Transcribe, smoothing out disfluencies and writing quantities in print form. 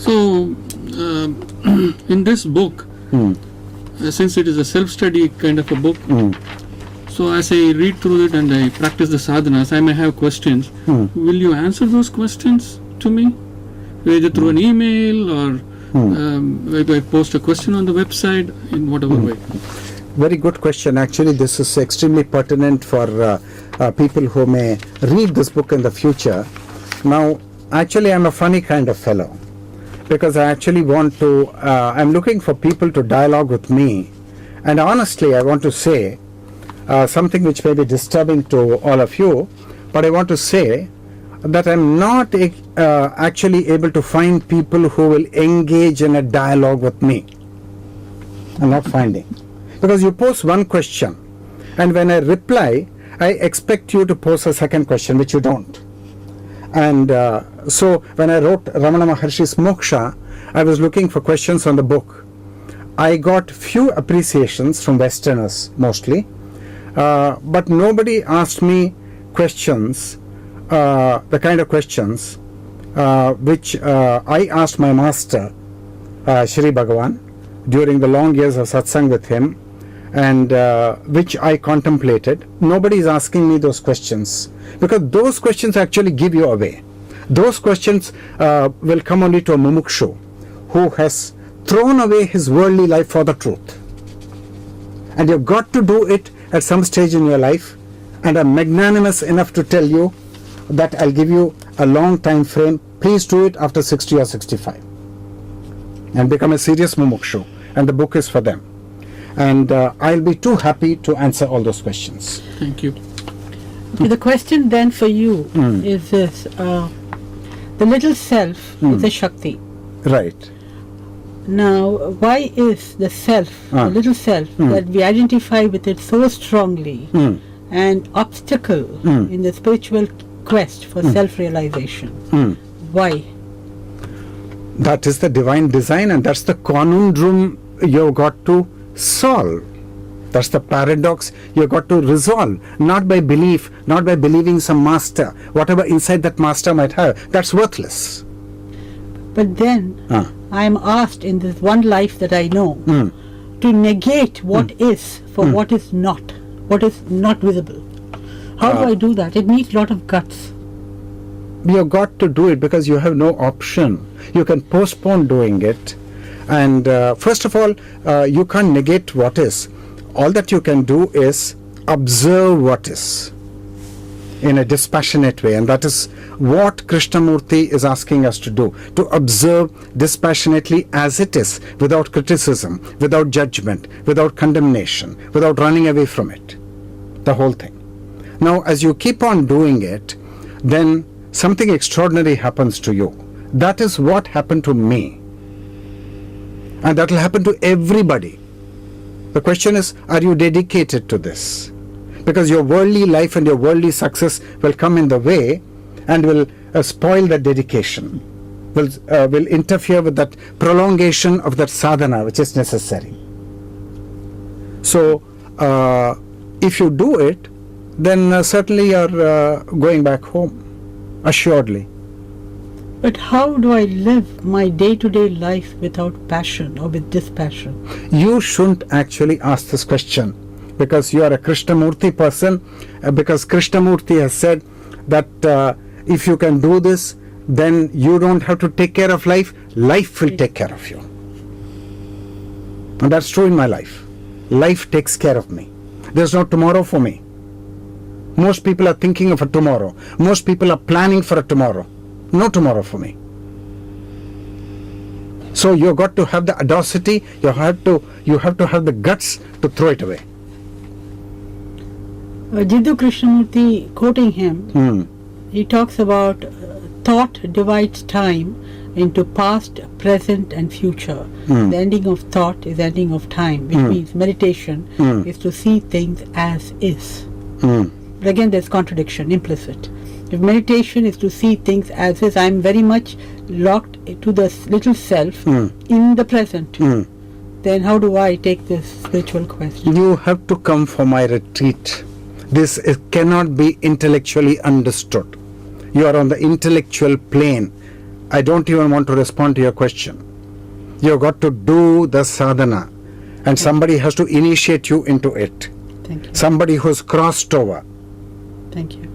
So, in this book, since it is a self-study kind of a book, so as I read through it and I practice the sadhanas, I may have questions. Will you answer those questions to me? Either through an email or maybe I post a question on the website, in whatever way. Very good question. Actually, this is extremely pertinent for people who may read this book in the future. Now, actually, I'm a funny kind of fellow, because I actually want to, I'm looking for people to dialogue with me. And honestly, I want to say something which may be disturbing to all of you, but I want to say that I'm not actually able to find people who will engage in a dialogue with me. I'm not finding. Because you pose one question, and when I reply, I expect you to pose a second question, which you don't. And so when I wrote Ramana Maharshi's Moksha, I was looking for questions on the book. I got few appreciations from Westerners mostly, but nobody asked me questions, the kind of questions which I asked my master, Shri Bhagavan, during the long years of satsang with him, and which I contemplated. Nobody is asking me those questions, because those questions actually give you away. Those questions will come only to a mumukshu who has thrown away his worldly life for the truth. And you've got to do it at some stage in your life, and I'm magnanimous enough to tell you that I'll give you a long time frame. Please do it after 60 or 65 and become a serious mumukshu, and the book is for them. And I'll be too happy to answer all those questions. Thank you. Okay, the question then for you is this: the little self is a Shakti. Right. Now, why is the self, the little self, that we identify with it so strongly, an obstacle in the spiritual quest for self-realization? Why? That is the divine design, and that's the conundrum you've got to solve. That's the paradox you've got to resolve. Not by belief, not by believing some master, whatever insight that master might have, that's worthless. But then I am asked in this one life that I know to negate what is for what is not visible. How do I do that? It needs a lot of guts. You've got to do it because you have no option. You can postpone doing it. And first of all, you can't negate what is. All that you can do is observe what is in a dispassionate way. And that is what Krishnamurti is asking us to do. To observe dispassionately as it is, without criticism, without judgment, without condemnation, without running away from it. The whole thing. Now, as you keep on doing it, then something extraordinary happens to you. That is what happened to me. And that will happen to everybody. The question is, are you dedicated to this? Because your worldly life and your worldly success will come in the way and will spoil that dedication, will interfere with that prolongation of that sadhana which is necessary. So, if you do it, then certainly you're going back home, assuredly. But how do I live my day-to-day life without passion or with dispassion? You shouldn't actually ask this question, because you are a Krishnamurti person, because Krishnamurti has said that if you can do this, then you don't have to take care of life, life will take care of you. And that's true in my life. Life takes care of me. There's no tomorrow for me. Most people are thinking of a tomorrow. Most people are planning for a tomorrow. No tomorrow for me. So you've got to have the audacity, you have to have the guts to throw it away. Jiddu Krishnamurti, quoting him, he talks about thought divides time into past, present and future. The ending of thought is ending of time, which means meditation is to see things as is. But again, there's contradiction implicit. If meditation is to see things as is, I'm very much locked to the little self in the present. Then how do I take this spiritual quest? You have to come for my retreat. This cannot be intellectually understood. You are on the intellectual plane. I don't even want to respond to your question. You've got to do the sadhana, and somebody has to initiate you into it. Thank you. Somebody who's crossed over. Thank you.